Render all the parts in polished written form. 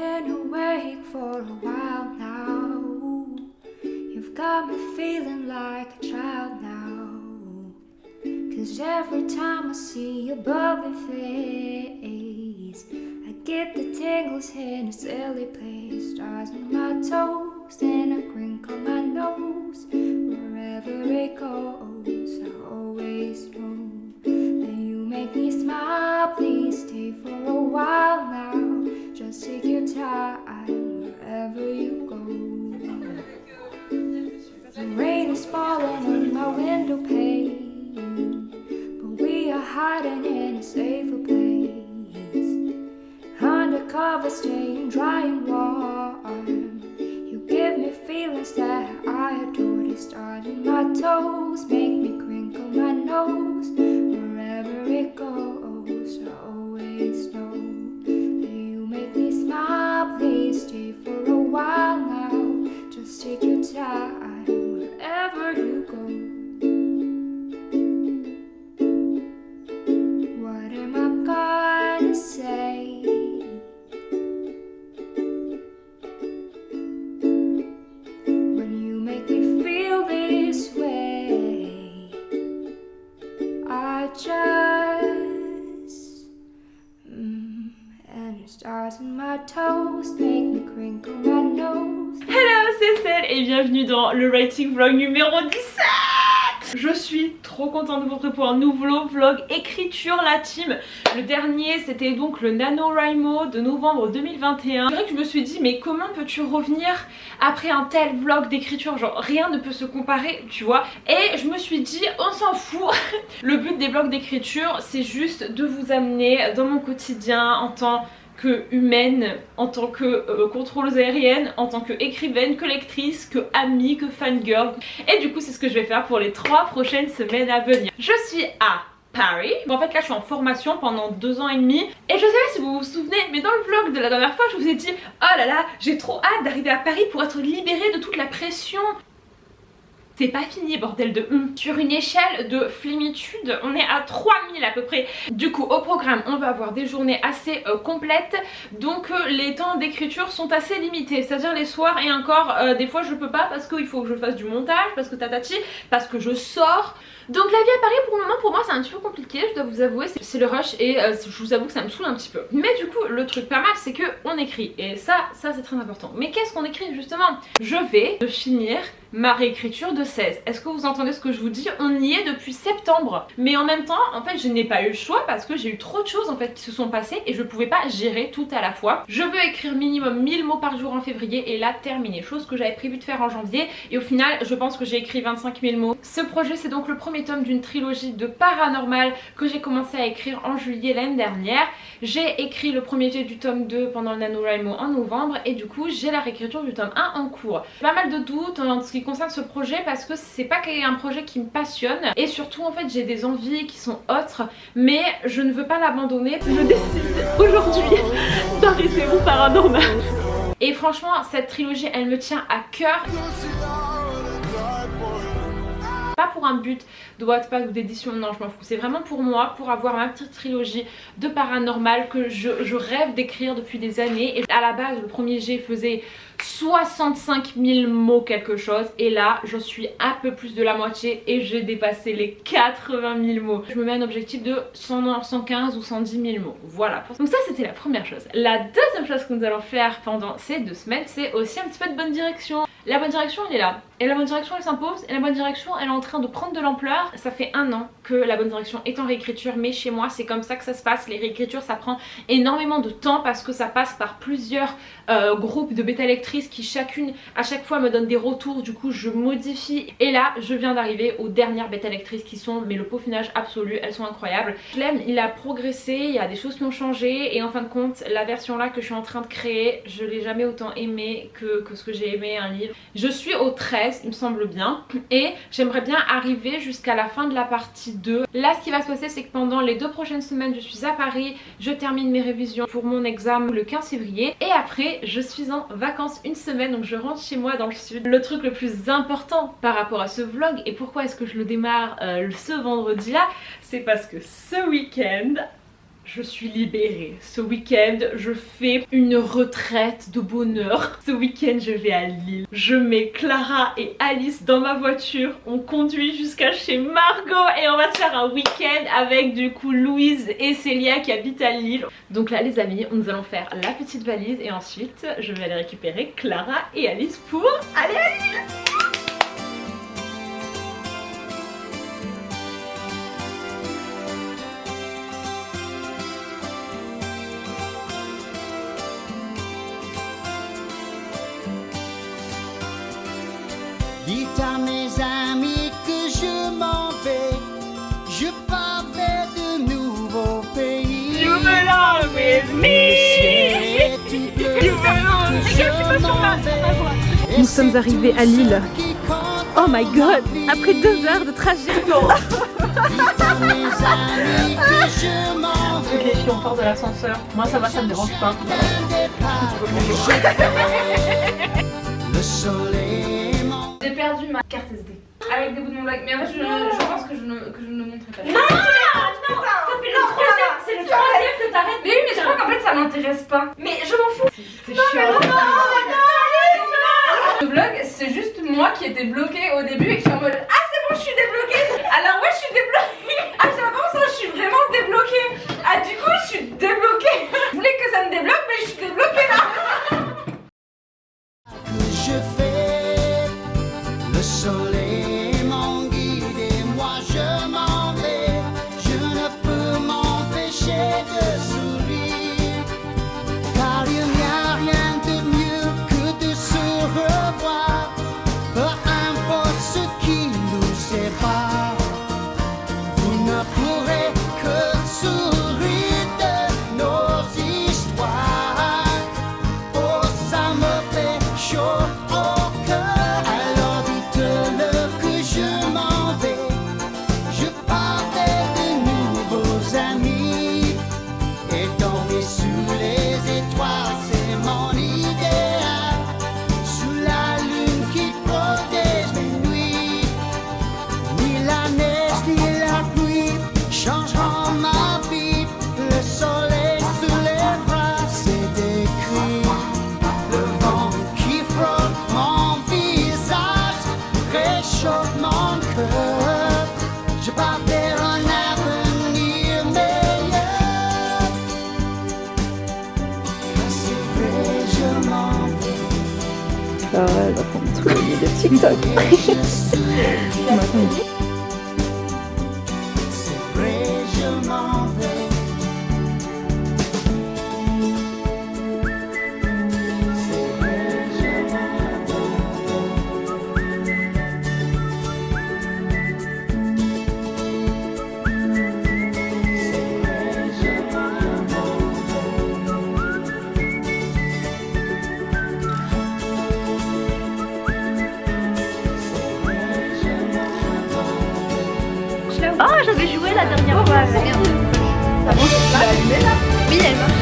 been awake for a while now. You've got me feeling like a child now. 'Cause every time I see your bubbly face, I get the tingles in a silly place. Stars on my toes and a crinkle my nose. Wherever it goes, I always know that you make me smile. Please stay for a while now. Just take your time wherever you go. The rain is falling on my window pane, but we are hiding in a safer place. Undercover, staying dry and warm. You give me feelings that I adore. They start in my toes, make me crinkle my nose. Wherever it goes, I always know that you make me smile. Please stay for a while now. Just take your time wherever you go. What am I gonna say? When you make me feel this way, I just and it starts in my toes, make me crinkle my nose. Hello, c'est Estelle et bienvenue dans le writing vlog numéro 17. Je suis trop contente de vous retrouver pour un nouveau vlog écriture la team. Le dernier c'était donc le NaNoWriMo de novembre 2021. C'est vrai que je me suis dit mais comment peux-tu revenir après un tel vlog d'écriture, genre rien ne peut se comparer tu vois. Et je me suis dit on s'en fout. Le but des vlogs d'écriture c'est juste de vous amener dans mon quotidien en tant que humaine, en tant que contrôleuse aérienne, en tant que écrivaine, que lectrice, que amie, que fangirl. Et du coup c'est ce que je vais faire pour les 3 prochaines semaines à venir. Je suis à Paris. En fait là je suis en formation pendant 2 ans et demi. Et je sais pas si vous vous souvenez, mais dans le vlog de la dernière fois je vous ai dit oh là là j'ai trop hâte d'arriver à Paris pour être libérée de toute la pression. C'est pas fini bordel de Sur une échelle de flémitude on est à 3000 à peu près. Du coup au programme on va avoir des journées assez complètes. Donc les temps d'écriture sont assez limités. C'est à dire les soirs et encore des fois je peux pas parce qu'il faut que je fasse du montage. Parce que tatati, parce que je sors. Donc la vie à Paris pour le moment pour moi c'est un petit peu compliqué. Je dois vous avouer c'est le rush et je vous avoue que ça me saoule un petit peu. Mais du coup le truc pas mal c'est que on écrit. Et ça c'est très important. Mais qu'est-ce qu'on écrit justement? Je vais finir ma réécriture de 16. Est-ce que vous entendez ce que je vous dis? On y est depuis septembre. Mais en même temps, en fait, je n'ai pas eu le choix parce que j'ai eu trop de choses en fait qui se sont passées et je pouvais pas gérer tout à la fois. Je veux écrire minimum 1000 mots par jour en février et là terminer. Chose que j'avais prévu de faire en janvier et au final, je pense que j'ai écrit 25 000 mots. Ce projet, c'est donc le premier tome d'une trilogie de paranormal que j'ai commencé à écrire en juillet l'année dernière. J'ai écrit le premier jet du tome 2 pendant le NaNoWriMo en novembre et du coup, j'ai la réécriture du tome 1 en cours. Pas mal de doutes en ce qui concerne ce projet parce que c'est pas un projet qui me passionne et surtout en fait j'ai des envies qui sont autres mais je ne veux pas l'abandonner. Je décide aujourd'hui d'arrêter mon paranormal et franchement cette trilogie elle me tient à cœur. Pas pour un but de Wattpad ou d'édition, non je m'en fous, c'est vraiment pour moi, pour avoir ma petite trilogie de paranormal que je rêve d'écrire depuis des années. Et à la base le premier jet faisait 65 000 mots quelque chose et là je suis un peu plus de la moitié et j'ai dépassé les 80 000 mots. Je me mets un objectif de 115 ou 110 000 mots, voilà. Donc ça c'était la première chose. La deuxième chose que nous allons faire pendant ces 2 semaines c'est aussi un petit peu de bonne direction. La bonne direction elle est là et la bonne direction elle s'impose et la bonne direction elle est en train de prendre de l'ampleur. Ça fait 1 an que la bonne direction est en réécriture mais chez moi c'est comme ça que ça se passe. Les réécritures ça prend énormément de temps parce que ça passe par plusieurs groupes de bêta lectrices qui chacune à chaque fois me donne des retours, du coup je modifie et là je viens d'arriver aux dernières bêta lectrices qui sont mais le peaufinage absolu, elles sont incroyables. Je l'aime, il a progressé, il y a des choses qui ont changé et en fin de compte la version là que je suis en train de créer je l'ai jamais autant aimé que ce que j'ai aimé un livre. Je suis au 13 il me semble bien et j'aimerais bien arriver jusqu'à la fin de la partie 2. Là ce qui va se passer c'est que pendant les 2 prochaines semaines je suis à Paris, je termine mes révisions pour mon examen le 15 février et après je suis en vacances une semaine donc je rentre chez moi dans le sud. Le truc le plus important par rapport à ce vlog et pourquoi est-ce que je le démarre ce vendredi là, c'est parce que ce week-end Je suis libérée. Ce week-end, je fais une retraite de bonheur. Ce week-end, je vais à Lille. Je mets Clara et Alice dans ma voiture. On conduit jusqu'à chez Margot et on va se faire un week-end avec du coup Louise et Célia qui habitent à Lille. Donc là les amis, nous allons faire la petite valise et ensuite je vais aller récupérer Clara et Alice pour aller à Lille. Dites à mes amis que je m'en vais, je pars vers de nouveaux pays. You belong with me. You belong. Je m'en vais. Nous sommes arrivés à Lille. Oh my god, après 2 heures de trajet. Dites à mes amis que je m'en vais. Ok, si on part de l'ascenseur, moi ça va, ça me dérange pas. Le soleil. J'ai perdu ma carte SD avec des bouts de mon blague, mais en fait je pense que je ne montrerai pas. Non, ça fait le troisième, c'est le troisième que t'arrêtes. Mais oui, mais je crois qu'en fait ça m'intéresse pas. Mais je m'en fous. C'est chiant. Le vlog, c'est juste moi qui étais bloquée au début et qui est en mode ah c'est bon, je suis débloquée. Alors ouais, je suis débloquée. Ah j'avance, je suis vraiment débloquée. Ah du coup, je suis débloquée. Je voulais que ça me débloque, mais je suis débloquée là. Je fais le soleil mon guide et moi je m'en vais. Je ne peux m'empêcher de sourire, car il n'y a rien de mieux que de se revoir. Peu importe ce qui nous sépare, vous ne pourrez que sourire de nos histoires. Oh, ça me fait chaud au cœur. Alors dites-le que je m'en vais. Je pars vers de nouveaux amis. Et tomber sous les étoiles, c'est mon idéal. Sous la lune qui protège mes nuits. Ni la neige ni la pluie changeront ma vie. Le soleil se lèvera, c'est écrit. Le vent qui frotte mon visage réchauffe mon cœur. Je pars vers un avenir meilleur. C'est vrai, je m'en vais. Ah ouais, elle va prendre tout le de TikTok. Et je suis c'est vrai, je m'en vais. C'est vrai, je m'en Ah, j'avais joué la dernière fois avec. Ça bon, tu l'as allumé là? Oui, elle marche.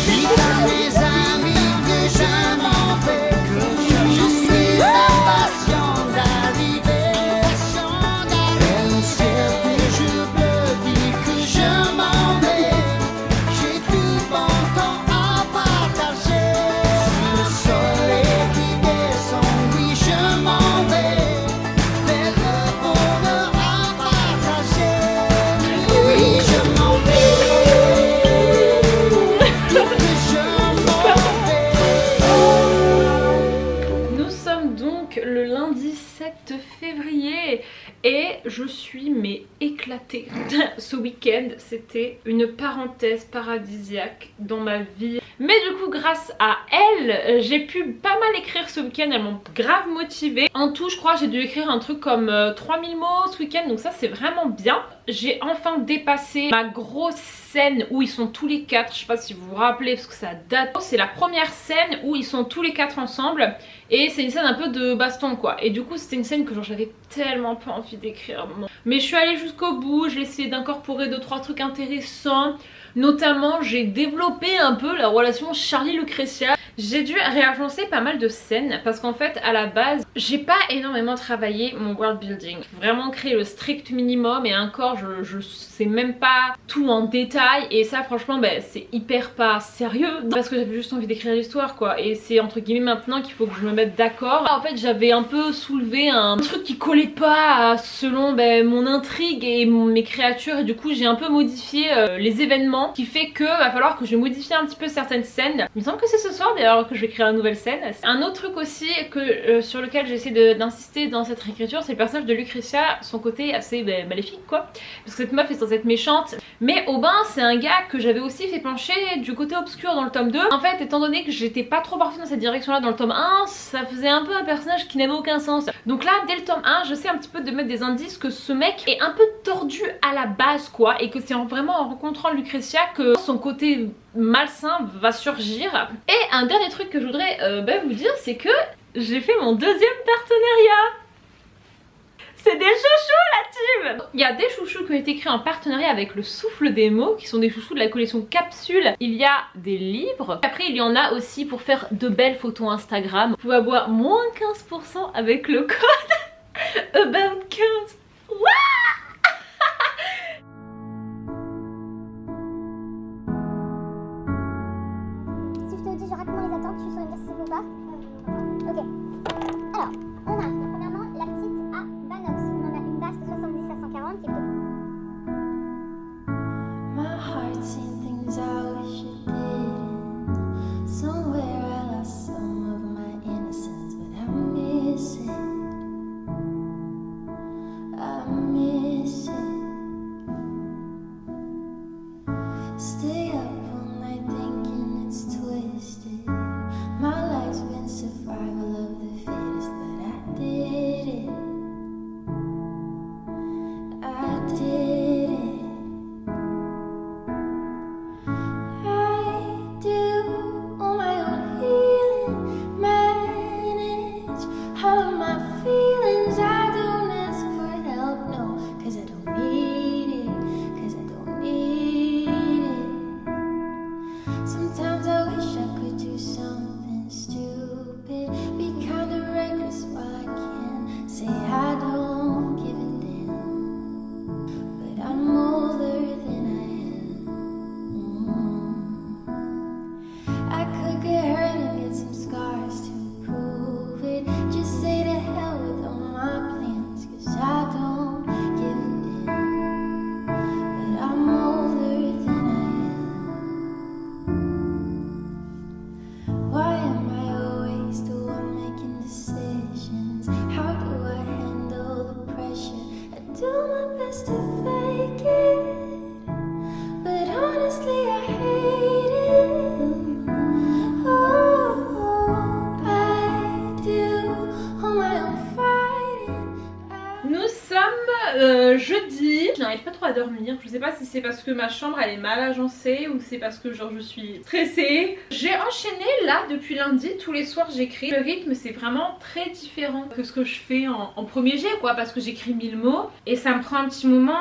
Dites à mes amis que je m'en vais, que je suis impatient d'arriver. Vers le ciel que je peux dire que je m'en vais. J'ai du bon temps à partager. Le soleil qui descend, oui je m'en vais. Vers le bonheur à partager. Oui je m'en vais. Nous sommes donc le lundi 7 février et je suis mais éclatée. Ce week-end c'était une parenthèse paradisiaque dans ma vie. Mais du coup grâce à elle, j'ai pu pas mal écrire ce week-end, elles m'ont grave motivée. En tout je crois j'ai dû écrire un truc comme 3000 mots ce week-end, donc ça c'est vraiment bien. J'ai enfin dépassé ma grosse scène où ils sont tous les 4, je sais pas si vous vous rappelez parce que ça date. C'est la première scène où ils sont tous les 4 ensemble et c'est une scène un peu de baston quoi. Et du coup c'était une scène que genre j'avais tellement pas envie d'écrire. Mais je suis allée jusqu'au bout, j'ai essayé d'incorporer 2-3 trucs intéressants. Notamment j'ai développé un peu la relation Charlie-Lucretia. J'ai dû réagencer pas mal de scènes parce qu'en fait à la base j'ai pas énormément travaillé mon world building. Vraiment créer le strict minimum et encore je sais même pas tout en détail et ça franchement c'est hyper pas sérieux parce que j'avais juste envie d'écrire l'histoire quoi et c'est entre guillemets maintenant qu'il faut que je me mette d'accord. En fait j'avais un peu soulevé un truc qui collait pas selon mon intrigue et mes créatures et du coup j'ai un peu modifié les événements qui fait que va falloir que je modifie un petit peu certaines scènes. Il me semble que c'est ce soir d'ailleurs que je vais créer une nouvelle scène. Un autre truc aussi que sur lequel j'essaie d'insister dans cette réécriture, c'est le personnage de Lucretia, son côté assez maléfique quoi, parce que cette meuf est censée être méchante, mais Aubin c'est un gars que j'avais aussi fait pencher du côté obscur dans le tome 2. En fait étant donné que j'étais pas trop partie dans cette direction là dans le tome 1, ça faisait un peu un personnage qui n'avait aucun sens. Donc là dès le tome 1 je sais un petit peu de mettre des indices que ce mec est un peu tordu à la base quoi, et que c'est vraiment en rencontrant Lucretia que son côté malsain va surgir. Et un dernier truc que je voudrais vous dire, c'est que j'ai fait mon deuxième partenariat. C'est des chouchous la team. Il y a des chouchous qui ont été créés en partenariat avec le Souffle des mots, qui sont des chouchous de la collection Capsule. Il y a des livres. Après il y en a aussi pour faire de belles photos Instagram. Vous pouvez avoir moins 15% avec le code ABOUT15. Wouah! Si je te dis rapidement les attentes, tu saurais me dire si c'est bon ou pas? Ok. Alors, on a premièrement la petite à Banox. On en a une base de 70 à 140 qui est plutôt... My heart seen things I wish it didn't. Somewhere I lost some of my innocence, but I miss it. I miss it. Stay up all night thinking it's twisted. My life's been survival of the fittest, but I did it. I did it. I do all my own healing, manage all of my feelings. I don't ask for help, no, 'cause I don't need it, 'cause I don't need it. Sometimes I wish I could do something stupid, be kinda reckless while I can, say I don't give a damn, but I'm older than I am. I could get hurt and get some scars to prove it, just say to hell with all my plans, 'cause I don't give a damn, but I'm older than I am. Why am I always the one making decisions? How do I handle the pressure? I do my best to fake it, but honestly I hate it. Oh, I do all my own fighting. Nous sommes jeudi. Je n'arrive pas trop à dormir. Je sais pas si c'est parce que ma chambre elle est mal agencée ou c'est parce que genre je suis stressée. J'ai enchaîné là depuis lundi. Tous les soirs j'écris. Le rythme c'est vraiment très différent que ce que je fais en premier jet quoi, parce que j'écris 1000 mots et ça me prend un petit moment.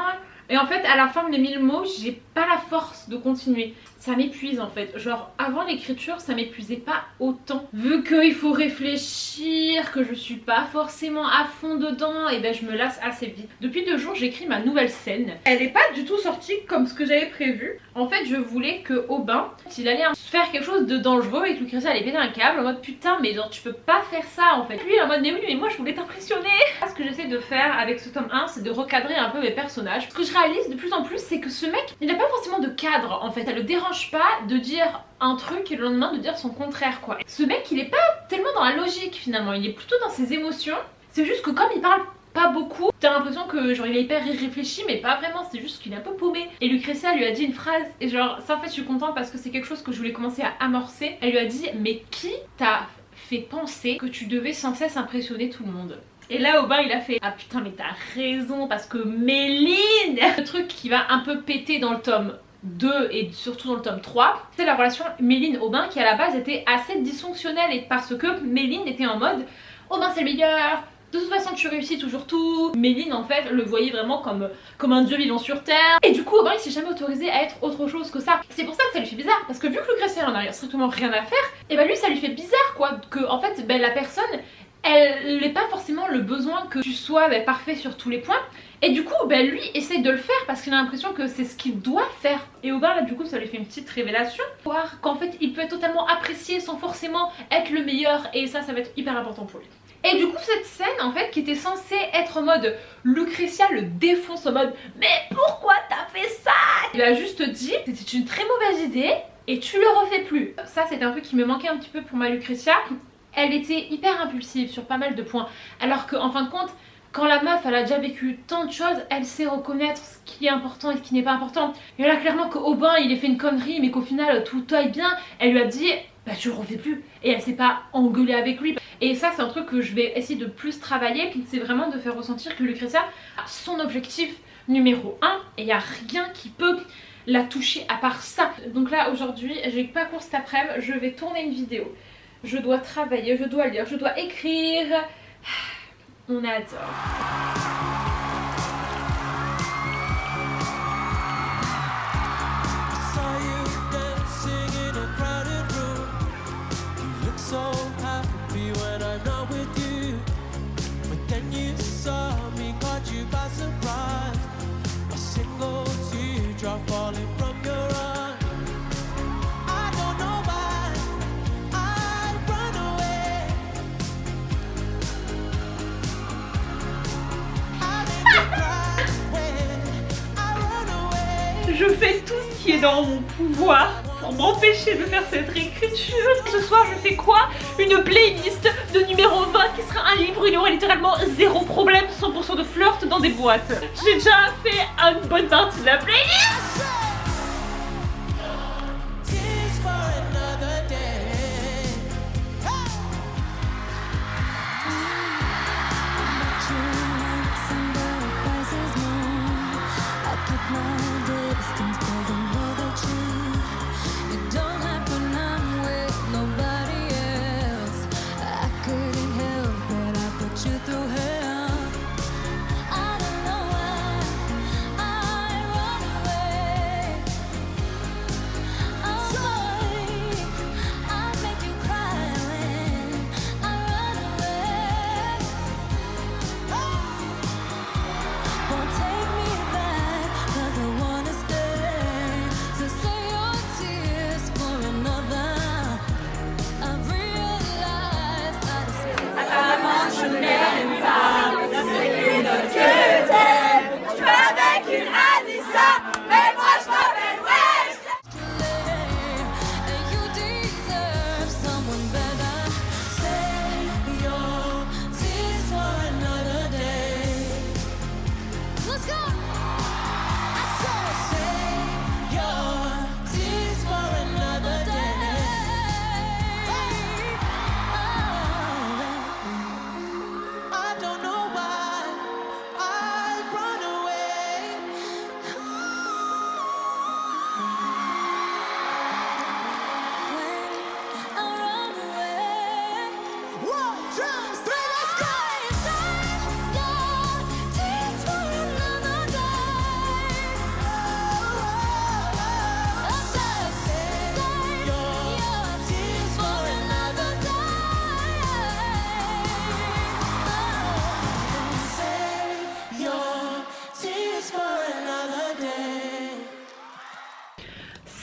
Et en fait à la fin de mes 1000 mots j'ai pas la force de continuer. Ça m'épuise en fait, genre avant l'écriture ça m'épuisait pas autant. Vu qu'il faut réfléchir, que je suis pas forcément à fond dedans, et je me lasse assez vite. Depuis 2 jours j'écris ma nouvelle scène. Elle est pas du tout sortie comme ce que j'avais prévu. En fait je voulais que Aubin, il allait faire quelque chose de dangereux et que Lucretia allait péter un câble en mode putain mais genre tu peux pas faire ça en fait. Lui il est en mode mais oui mais moi je voulais t'impressionner. Ce que j'essaie de faire avec ce tome 1 c'est de recadrer un peu mes personnages. Ce que je réalise de plus en plus c'est que ce mec il a pas forcément de cadre en fait. Ça le dérange pas de dire un truc et le lendemain de dire son contraire quoi. Ce mec il est pas tellement dans la logique finalement, il est plutôt dans ses émotions. C'est juste que comme il parle pas beaucoup, t'as l'impression que genre il est hyper réfléchi mais pas vraiment, c'est juste qu'il est un peu paumé. Et Lucretia lui a dit une phrase et genre ça en fait je suis contente parce que c'est quelque chose que je voulais commencer à amorcer. Elle lui a dit mais qui t'a fait penser que tu devais sans cesse impressionner tout le monde? Et là Aubin il a fait ah putain mais t'as raison parce que Méline, le truc qui va un peu péter dans le tome 2 et surtout dans le tome 3, c'est la relation Méline-Aubin qui à la base était assez dysfonctionnelle et parce que Méline était en mode Aubin c'est le meilleur, De toute façon tu réussis toujours tout. Méline en fait le voyait vraiment comme un dieu vivant sur terre. Et du coup Aubin il s'est jamais autorisé à être autre chose que ça. C'est pour ça que ça lui fait bizarre, parce que vu que Lucrezia en a strictement rien à faire, et bah lui ça lui fait bizarre quoi, que en fait la personne elle n'est pas forcément le besoin que tu sois parfait sur tous les points. Et du coup lui essaye de le faire parce qu'il a l'impression que c'est ce qu'il doit faire. Et Aubin là du coup ça lui fait une petite révélation, voir qu'en fait il peut être totalement apprécié sans forcément être le meilleur. Et ça va être hyper important pour lui. Et du coup cette scène en fait qui était censée être en mode Lucrezia le défonce en mode mais pourquoi t'as fait ça? Il a juste dit c'était une très mauvaise idée et tu le refais plus. Ça c'était un truc qui me manquait un petit peu pour ma Lucrezia. Elle était hyper impulsive sur pas mal de points, alors qu'en fin de compte quand la meuf elle a déjà vécu tant de choses, elle sait reconnaître ce qui est important et ce qui n'est pas important. Et là clairement que Aubin il ait fait une connerie mais qu'au final tout aille bien, elle lui a dit bah tu le refais plus, et elle s'est pas engueulée avec lui. Et ça c'est un truc que je vais essayer de plus travailler, c'est vraiment de faire ressentir que Lucrezia a son objectif numéro 1 et il n'y a rien qui peut la toucher à part ça. Donc là aujourd'hui j'ai pas cours cet après-midi, je vais tourner une vidéo, je dois travailler, je dois lire, je dois écrire. On adore. So happy when I'm not with you, but then you saw me, caught you by surprise. A single teardrop falling from your eye. I don't know why I run away. I make you cry when I run away. Je fais tout ce qui est dans mon pouvoir pour m'empêcher de faire cette réécriture. Ce soir je fais quoi? Une playlist de numéro 20 qui sera un livre où il y aurait littéralement zéro problème, 100% de flirt dans des boîtes. J'ai déjà fait une bonne partie de la playlist. Tears for another day.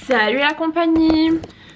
Salut la compagnie!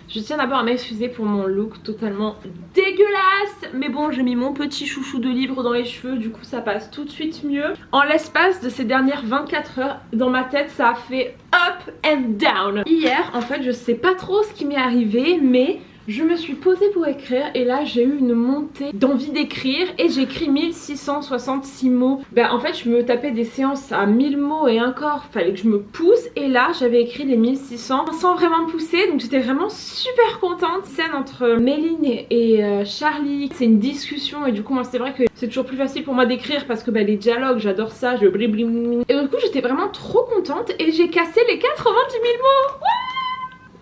Je tiens d'abord à m'excuser pour mon look totalement dégueulasse. Mais bon, j'ai mis mon petit chouchou de livre dans les cheveux, du coup ça passe tout de suite mieux. En l'espace de ces dernières 24 heures, dans ma tête ça a fait up and down. Hier, en fait, je sais pas trop ce qui m'est arrivé, mais je me suis posée pour écrire et là j'ai eu une montée d'envie d'écrire et j'ai écrit 1666 mots. En fait je me tapais des séances à 1000 mots et encore fallait que je me pousse, et là j'avais écrit les 1600 sans vraiment me pousser, donc j'étais vraiment super contente. Scène entre Méline et Charlie, c'est une discussion et du coup moi c'est vrai que c'est toujours plus facile pour moi d'écrire parce que les dialogues j'adore ça, je bliblim. Et du coup j'étais vraiment trop contente et j'ai cassé les 90 000 mots. Ouais,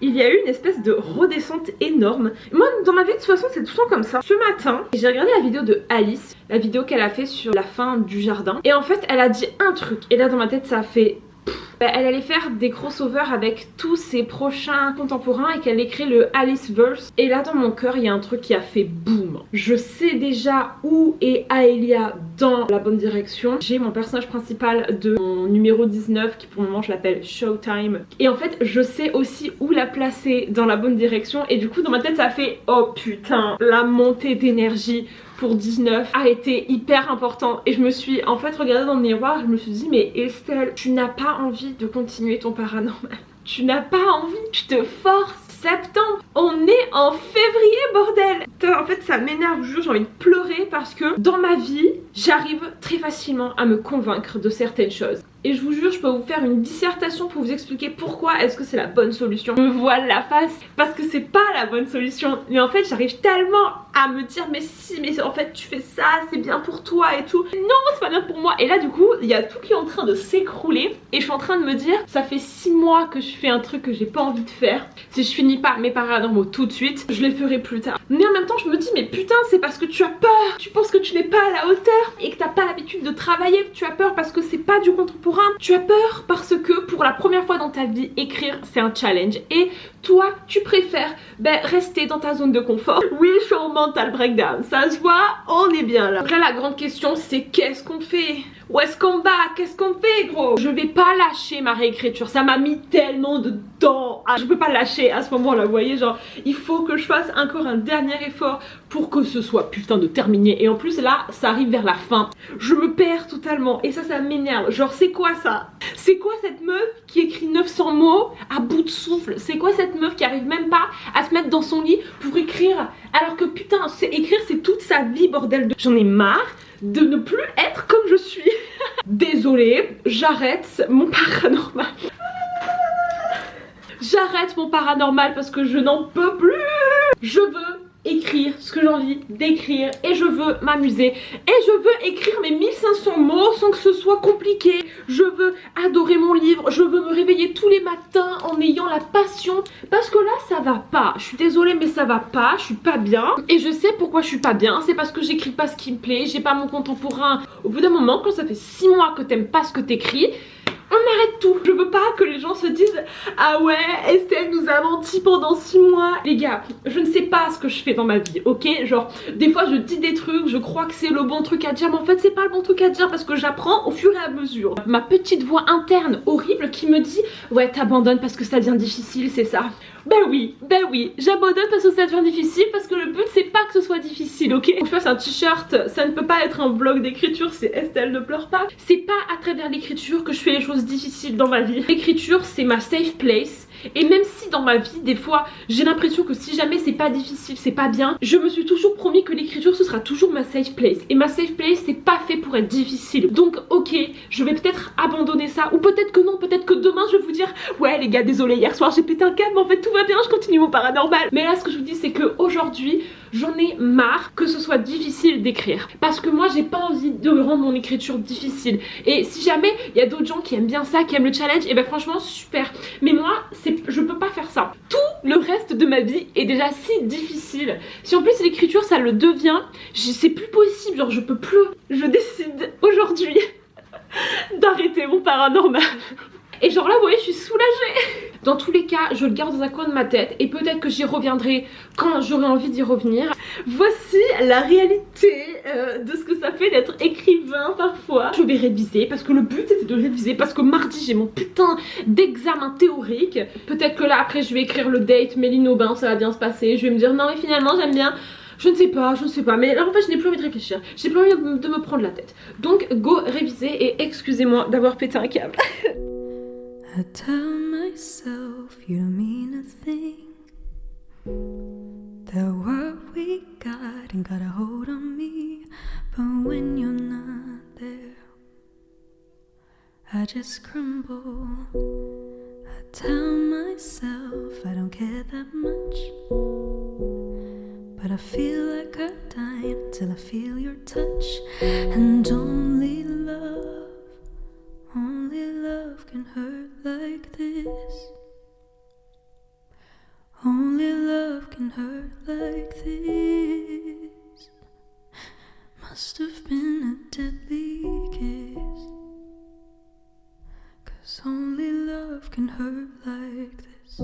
il y a eu une espèce de redescente énorme. Moi dans ma vie de toute façon c'est tout le temps comme ça. Ce matin j'ai regardé la vidéo de Alice, la vidéo qu'elle a fait sur la fin du jardin, et en fait elle a dit un truc et là dans ma tête ça a fait... Elle allait faire des crossovers avec tous ses prochains contemporains et qu'elle allait créer le Aliceverse. Et là dans mon cœur il y a un truc qui a fait boum. Je sais déjà où est Aelia dans la bonne direction. J'ai mon personnage principal de mon numéro 19 qui pour le moment je l'appelle Showtime. Et en fait je sais aussi où la placer dans la bonne direction. Et du coup dans ma tête ça a fait oh putain, la montée d'énergie pour 19 a été hyper important. Et je me suis en fait regardée dans le miroir, je me suis dit mais Estelle, tu n'as pas envie de continuer ton paranormal, tu n'as pas envie, tu te forces. Septembre, on est en février bordel. En fait ça m'énerve, je vous jure, j'ai envie de pleurer parce que dans ma vie j'arrive très facilement à me convaincre de certaines choses. Et je vous jure, je peux vous faire une dissertation pour vous expliquer pourquoi est-ce que c'est la bonne solution. Je me voile la face parce que c'est pas la bonne solution. Mais en fait j'arrive tellement à me dire mais si, mais en fait tu fais ça, c'est bien pour toi et tout. Non, c'est pas bien pour moi. Et là du coup il y a tout qui est en train de s'écrouler. Et je suis en train de me dire ça fait 6 mois que je fais un truc que j'ai pas envie de faire. Si je finis pas mes paranormaux tout de suite, je les ferai plus tard. Mais en même temps je me dis mais putain c'est parce que tu as peur. Tu penses que tu n'es pas à la hauteur et que t'as pas l'habitude de travailler. Tu as peur parce que c'est pas du contemporain. Tu as peur parce que pour la première fois dans ta vie écrire c'est un challenge. Et toi tu préfères rester dans ta zone de confort. Oui je suis en mental breakdown, ça se voit, on est bien là. Donc là la grande question c'est qu'est-ce qu'on fait? Où est-ce qu'on va? Qu'est-ce qu'on fait gros? Je vais pas lâcher ma réécriture, ça m'a mis tellement de temps. Je peux pas lâcher à ce moment là, vous voyez, genre il faut que je fasse encore un dernier effort pour que ce soit putain de terminé. Et en plus là ça arrive vers la fin, je me perds totalement et ça m'énerve. Genre c'est quoi ça? C'est quoi cette meuf qui écrit 900 mots à bout de souffle? C'est quoi cette meuf qui arrive même pas à se mettre dans son lit pour écrire alors que putain écrire c'est toute sa vie bordel de... J'en ai marre de ne plus être comme je suis. Désolée, j'arrête mon paranormal. J'arrête mon paranormal parce que je n'en peux plus. Je veux écrire ce que j'ai envie d'écrire et je veux m'amuser et je veux écrire mes 1500 mots sans que ce soit compliqué. Je veux adorer mon livre, je veux me réveiller tous les matins en ayant la passion parce que là ça va pas, je suis désolée mais ça va pas, je suis pas bien et je sais pourquoi je suis pas bien, c'est parce que j'écris pas ce qui me plaît, j'ai pas mon contemporain. Au bout d'un moment quand ça fait 6 mois que t'aimes pas ce que t'écris, on arrête tout. Je veux pas que les gens se disent ah ouais Estelle nous a menti pendant 6 mois. Les gars, je ne sais pas ce que je fais dans ma vie, ok? Genre des fois je dis des trucs, je crois que c'est le bon truc à dire mais en fait c'est pas le bon truc à dire parce que j'apprends au fur et à mesure. Ma petite voix interne horrible qui me dit ouais t'abandonnes parce que ça devient difficile, c'est ça? Ben oui, j'abandonne parce que ça devient difficile parce que le but c'est pas que ce soit difficile, ok? Je fasse un t-shirt, ça ne peut pas être un vlog d'écriture, c'est Estelle ne pleure pas. C'est pas à travers l'écriture que je fais les choses difficiles dans ma vie. L'écriture c'est ma safe place. Et même si dans ma vie des fois j'ai l'impression que si jamais c'est pas difficile, c'est pas bien, je me suis toujours promis que l'écriture ce sera toujours ma safe place. Et ma safe place c'est pas fait pour être difficile. Donc ok, je vais peut-être abandonner ça, ou peut-être que non, peut-être que demain je vais vous dire ouais les gars désolé hier soir j'ai pété un câble mais en fait tout va bien, je continue mon paranormal. Mais là ce que je vous dis c'est que aujourd'hui j'en ai marre que ce soit difficile d'écrire. Parce que moi j'ai pas envie de rendre mon écriture difficile. Et si jamais il y a d'autres gens qui aiment bien ça, qui aiment le challenge, et ben franchement super. Mais moi je peux pas faire ça. Tout le reste de ma vie est déjà si difficile. Si en plus l'écriture ça le devient, c'est plus possible, genre je peux plus. Je décide aujourd'hui d'arrêter mon paranormal. Et genre là vous voyez je suis soulagée. Dans tous les cas je le garde dans un coin de ma tête et peut-être que j'y reviendrai quand j'aurai envie d'y revenir. Voici la réalité de ce que ça fait d'être écrivain parfois. Je vais réviser parce que le but c'était de réviser parce que mardi j'ai mon putain d'examen théorique. Peut-être que là après je vais écrire le date Méline Aubin, ça va bien se passer. Je vais me dire non mais finalement j'aime bien. Je ne sais pas, mais là en fait je n'ai plus envie de réfléchir, j'ai plus envie de me prendre la tête. Donc go réviser et excusez-moi d'avoir pété un câble. I tell myself you don't mean a thing, that what we got ain't got a hold on me, but when you're not there I just crumble. I tell myself I don't care that much, but I feel like I die until I feel your touch. And only love can hurt like this. can hurt like this. Must have been a deadly kiss. 'Cause only love can hurt like this.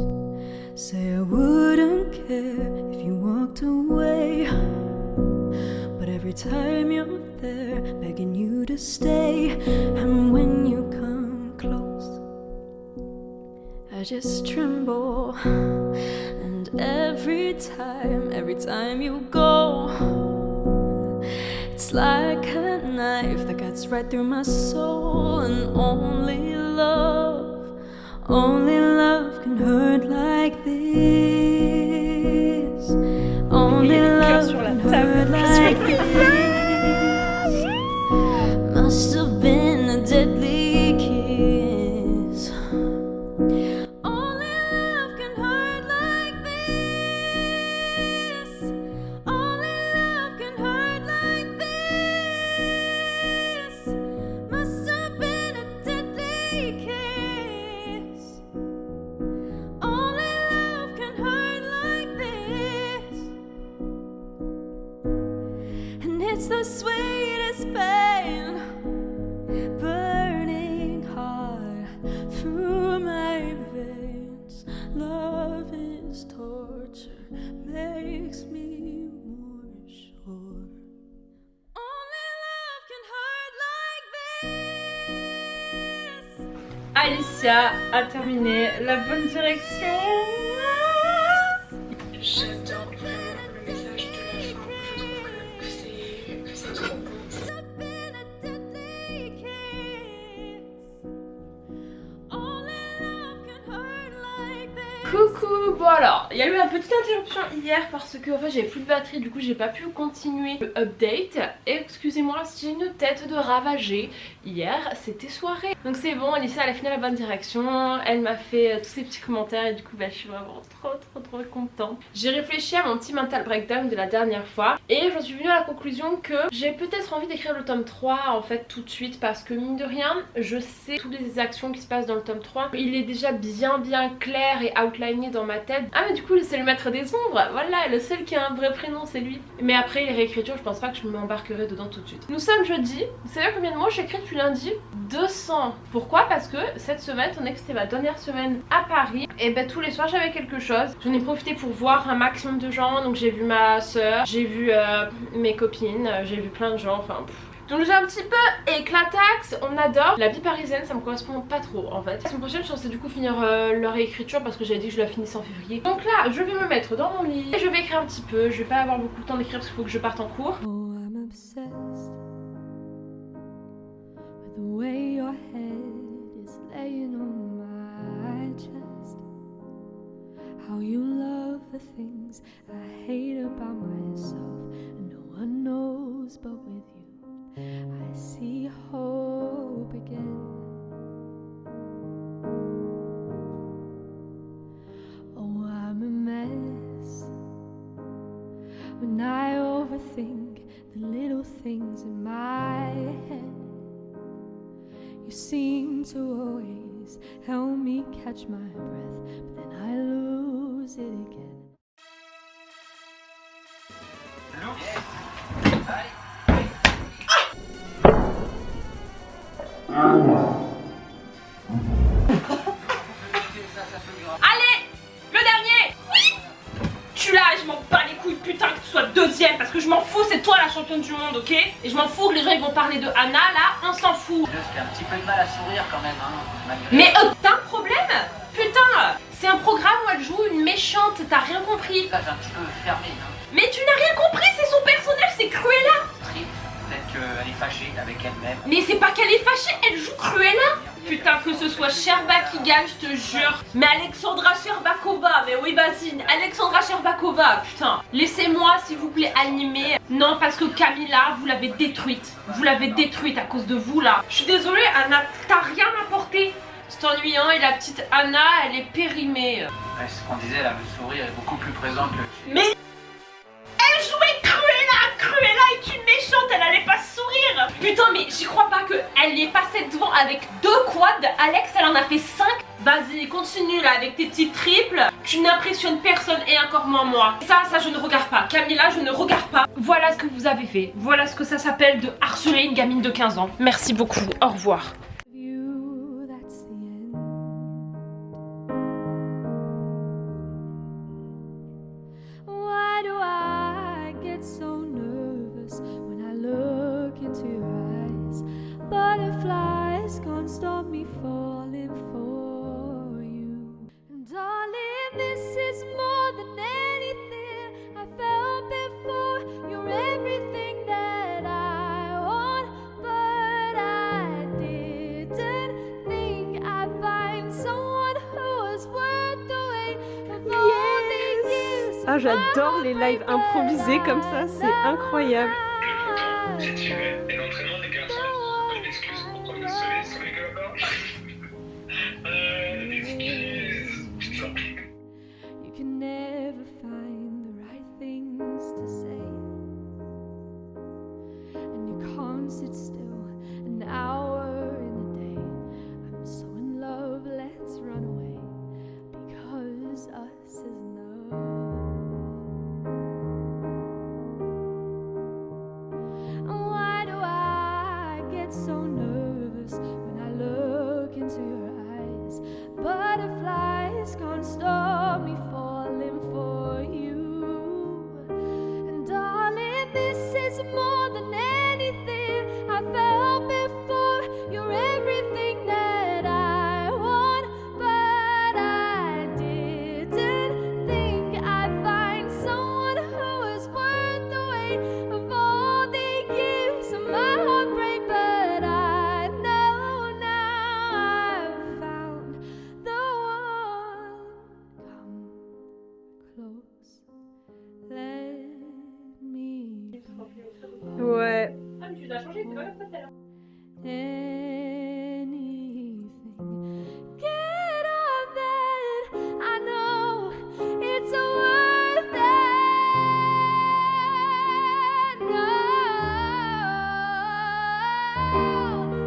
Say I wouldn't care if you walked away, but every time you're there, begging you to stay. And when you come close, I just tremble. And every time you go, it's like a knife that cuts right through my soul. And only love can hurt like this. Only love can hurt like this. Must have been a deadly kiss. Only love can hurt like this. Only love can hurt like this. Must have been a deadly kiss. Only love can hurt like this. And it's the sweetest pain, burning hard through my veins. Love is torture, makes me more sure. Only love can hurt like this. Alicia a terminé la bonne direction. J'adore le message de la fin. Je trouve que c'est trop beau. Coucou, bon alors, il y a eu une petite interruption hier parce que en fait j'avais plus de batterie, du coup j'ai pas pu continuer le update. Excusez-moi si j'ai une tête de ravagée, hier c'était soirée. Donc c'est bon, Alicia elle a fini la bonne direction, elle m'a fait tous ces petits commentaires et du coup bah, je suis vraiment trop contente. J'ai réfléchi à mon petit mental breakdown de la dernière fois et j'en suis venue à la conclusion que j'ai peut-être envie d'écrire le tome 3 en fait tout de suite parce que mine de rien, je sais toutes les actions qui se passent dans le tome 3. Il est déjà bien clair et outliné dans ma tête. Ah mais du coup c'est le maître des ombres, voilà, le seul qui a un vrai prénom c'est lui. Mais après les réécritures je pense pas que je m'embarquerai dedans tout de suite. Nous sommes jeudi, vous savez combien de mots j'ai écrit depuis lundi? 200. Pourquoi? Parce que cette semaine, étant donné que c'était ma dernière semaine à Paris, et ben tous les soirs j'avais quelque chose. J'en ai profité pour voir un maximum de gens, donc j'ai vu ma soeur, j'ai vu mes copines, j'ai vu plein de gens, enfin donc j'ai un petit peu éclataxe, on adore. La vie parisienne ça me correspond pas trop en fait. La semaine prochaine je pensais du coup finir leur réécriture parce que j'avais dit que je la finissais en février. Donc là je vais me mettre dans mon lit et je vais écrire un petit peu. Je vais pas avoir beaucoup de temps d'écrire parce qu'il faut que je parte en cours. Oh, I'm obsessed with the way your head is laying on my chest. How you love the things I hate about myself and no one knows but with you I see hope again. Oh, I'm a mess when I overthink the little things in my head. You seem to always help me catch my breath, but then I lose it again. Allez, le dernier. Oui. Tu l'as, je m'en bats les couilles, putain que tu sois deuxième parce que je m'en fous, c'est toi la championne du monde, ok? Et je m'en fous que les gens ils vont parler de Anna, là, on s'en fout. J'ai un petit peu de mal à sourire quand même, hein, malgré. Mais t'as un problème? Putain, c'est un programme où elle joue une méchante, t'as rien compris. Là j'ai un petit peu fermé, hein. Mais tu n'as rien compris, c'est son personnage, c'est Cruella. Trip, peut-être qu'elle est fâchée avec elle-même. Mais c'est pas qu'elle est fâchée, elle joue Cruella. Putain, que ce soit Sherba qui gagne, je te jure. Mais Alexandra Sherbakova, mais oui vas-y, Alexandra Sherbakova, putain. Laissez-moi s'il vous plaît animer. Non, parce que Camilla, vous l'avez détruite. Vous l'avez détruite à cause de vous là. Je suis désolée, Anna, t'as rien apporté. C'est ennuyant et la petite Anna, elle est périmée. Ouais, ce qu'on disait là, le sourire est beaucoup plus présent que... Mais elle jouait Cruella. Cruella est une méchante, elle allait pas sourire. Putain mais j'y crois pas qu'elle y est passée devant avec 2 quads. Alex elle en a fait 5 Vas-y, continue là avec tes petits triples. Tu n'impressionnes personne et encore moins moi. Ça je ne regarde pas. Camilla, je ne regarde pas. Voilà ce que vous avez fait. Voilà ce que ça s'appelle de harceler une gamine de 15 ans. Merci beaucoup. Au revoir. Butterflies can't stop me falling for you. And darling, this is more than anything I felt before. You're everything that I want, but I didn't think I'd find someone who was worth the wait of all the years. Ah, j'adore les lives improvisés comme ça, c'est incroyable. Si tu es l'entraînement des garçons, bonne excuse pour prendre le soleil sur les collaborateurs. Excuse. Putain. You can never find the right things to say, and you can't sit still an hour in the day. I'm so in love, let's run away, because us is enough. So nervous when I look into your eyes. Butterflies can't stop me falling for you. And darling, this is more than anything I felt before. You're everything that I want, but I didn't think I'd find someone who was worth the wait of all the years of my heartbreak. Ouais. Ah, mais tu l'as changé, c'est pas comme ça tout à l'heure. Anything. Get up then, I know it's worth it. No,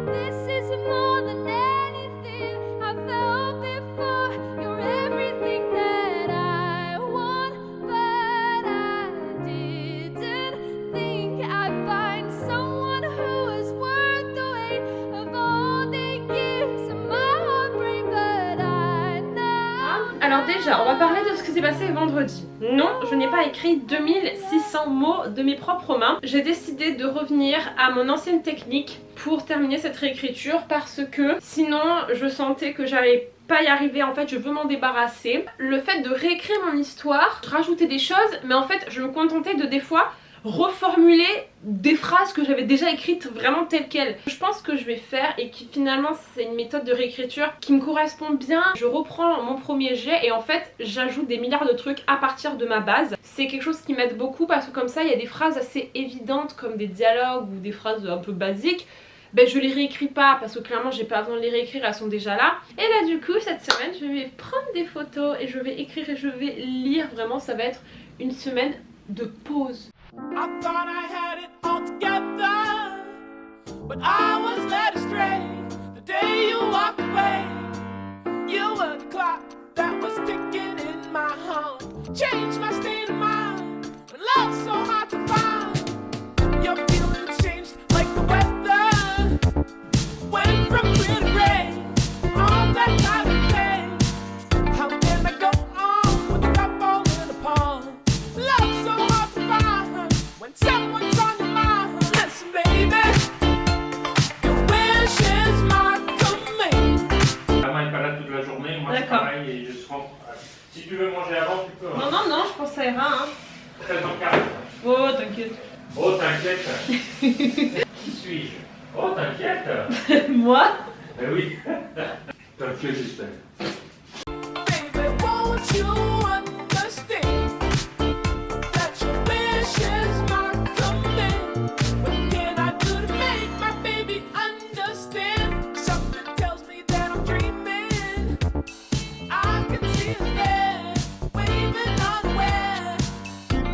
this is more than anything I felt before. You're everything that I want, but I didn't think I'd find someone who is worth the wait of all the years of my heartbreak, but I know. Alors déjà, on va parler de ce qui s'est passé vendredi. Non, je n'ai pas écrit 2600 mots de mes propres mains. J'ai décidé de revenir à mon ancienne technique pour terminer cette réécriture parce que sinon je sentais que j'allais pas y arriver. En fait, je veux m'en débarrasser. Le fait de réécrire mon histoire, je rajoutais des choses, mais en fait je me contentais de des fois reformuler des phrases que j'avais déjà écrites vraiment telles quelles. Je pense que je vais faire et qui finalement c'est une méthode de réécriture qui me correspond bien. Je reprends mon premier jet et en fait j'ajoute des milliards de trucs à partir de ma base. C'est quelque chose qui m'aide beaucoup parce que comme ça il y a des phrases assez évidentes comme des dialogues ou des phrases un peu basiques. Ben je les réécris pas parce que clairement j'ai pas besoin de les réécrire, elles sont déjà là. Et là du coup cette semaine je vais prendre des photos et je vais écrire et je vais lire. Vraiment ça va être une semaine de pause. I thought I had it all together, but I was led astray. The day you walked away, you were the clock that was ticking in my heart. Changed my state of mind, when love's so hard to find. Your feelings changed like the weather, went from clear to gray, on that time of day. How can I go on with the cup falling apart? Love's so hard to find when someone's on your mind. Listen, baby, your wish is my command. Maman est pas là toute la journée, moi c'est pareil et je rentre. Si tu veux manger avant, tu peux. Hein. Non, non, non, je pense que ça ira. Hein. 13h40. Oh, t'inquiète. Oh, t'inquiète. Qui suis-je? Oh, t'inquiète. Moi? Ben oui. T'inquiète, j'espère. Baby, won't you understand that your wish is my command? What can I do to make my baby understand? Something tells me that I'm dreaming. I can see his head waving unaware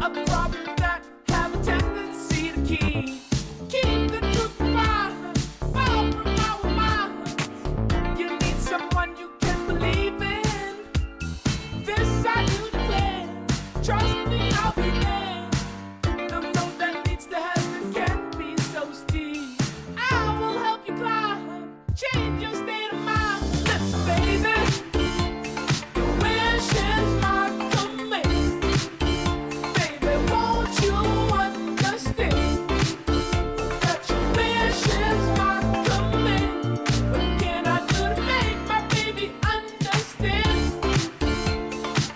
of problems that have a tendency to keep the truth far from our minds. You need someone you can believe. change your state of mind. Listen, baby, your wish is my command. Baby, won't you understand that your wish is my command? What can I do to make my baby understand?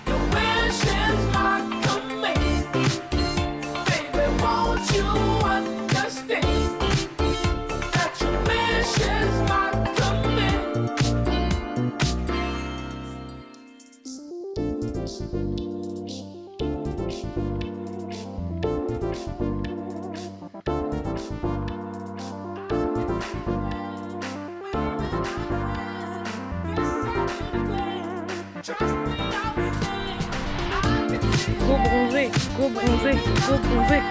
Your wish is my command. Baby, won't you understand that your wish is my command? Go bronzer, go bronzer, go bronzer.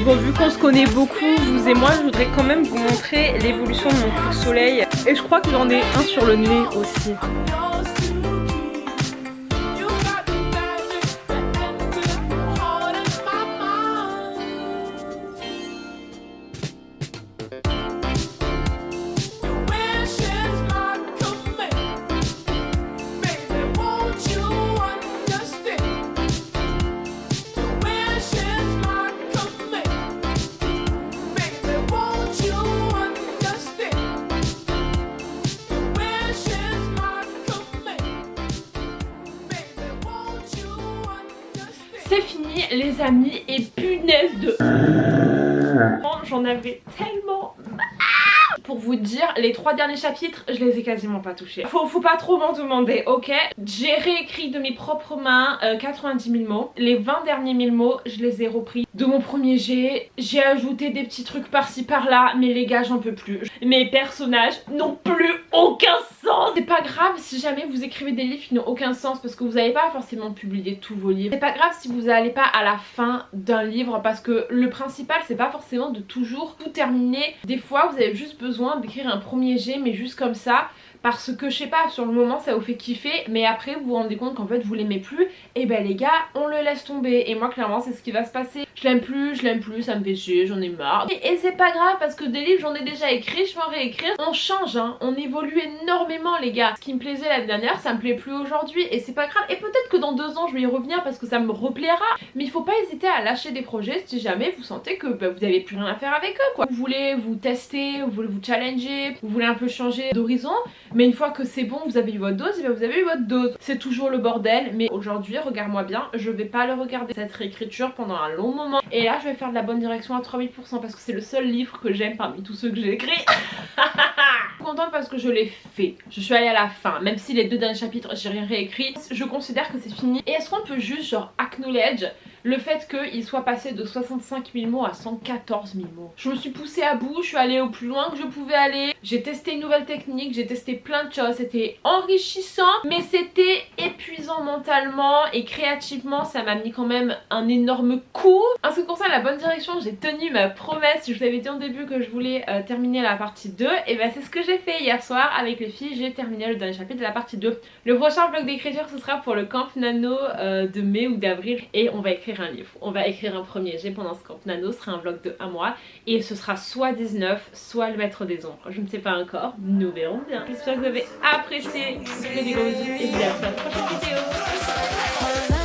Bon, vu qu'on se connaît beaucoup, vous et moi, je voudrais quand même vous montrer l'évolution de mon coup de soleil. Et je crois que j'en ai un sur le nez aussi. C'est fini les amis et punaise de... J'en avais tellement... Pour vous dire, les 3 derniers chapitres, je les ai quasiment pas touchés. Faut pas trop m'en demander, ok? J'ai réécrit de mes propres mains 90 000 mots. Les 20 derniers 1000 mots, je les ai repris de mon premier jet. J'ai ajouté des petits trucs par-ci par-là, mais les gars, j'en peux plus. Mes personnages n'ont plus aucun sens. C'est pas grave si jamais vous écrivez des livres qui n'ont aucun sens parce que vous n'allez pas forcément publier tous vos livres. C'est pas grave si vous n'allez pas à la fin d'un livre parce que le principal, c'est pas forcément de toujours tout terminer. Des fois, vous avez juste besoin d'écrire un premier jet mais juste comme ça parce que je sais pas, sur le moment ça vous fait kiffer mais après vous vous rendez compte qu'en fait vous l'aimez plus et ben les gars on le laisse tomber et moi clairement c'est ce qui va se passer. Je l'aime plus, ça me fait chier, j'en ai marre et c'est pas grave parce que des livres j'en ai déjà écrit, je vais en réécrire. On change hein, on évolue énormément les gars. Ce qui me plaisait l'année dernière ça me plaît plus aujourd'hui et c'est pas grave et peut-être que dans 2 ans je vais y revenir parce que ça me replaira mais il faut pas hésiter à lâcher des projets si jamais vous sentez que bah, vous avez plus rien à faire avec eux quoi. Vous voulez vous tester, vous voulez vous challenger, vous voulez un peu changer d'horizon. Mais une fois que c'est bon, vous avez eu votre dose, et bien vous avez eu votre dose. C'est toujours le bordel, mais aujourd'hui, regarde-moi bien, je vais pas le regarder cette réécriture pendant un long moment. Et là, je vais faire de la bonne direction à 3000% parce que c'est le seul livre que j'aime parmi tous ceux que j'ai écrits. Je suis contente parce que je l'ai fait. Je suis allée à la fin, même si les 2 derniers chapitres, j'ai rien réécrit. Je considère que c'est fini. Et est-ce qu'on peut juste genre acknowledge le fait qu'il soit passé de 65 000 mots à 114 000 mots. Je me suis poussée à bout, je suis allée au plus loin que je pouvais aller. J'ai testé une nouvelle technique, j'ai testé plein de choses. C'était enrichissant, mais c'était épuisant mentalement et créativement. Ça m'a mis quand même un énorme coup. En ce qui concerne la bonne direction, j'ai tenu ma promesse. Je vous avais dit au début que je voulais terminer la partie 2. Et ben c'est ce que j'ai fait hier soir avec les filles. J'ai terminé le dernier chapitre de la partie 2. Le prochain vlog d'écriture, ce sera pour le camp nano de mai ou d'avril. Et on va écrire un livre, on va écrire un premier jet pendant ce camp nano, ce sera un vlog de 1 mois et ce sera soit 19 soit le maître des ombres, je ne sais pas encore, nous verrons bien. J'espère que vous avez apprécié, je vous fais des gros bisous et je vous dis à la prochaine vidéo.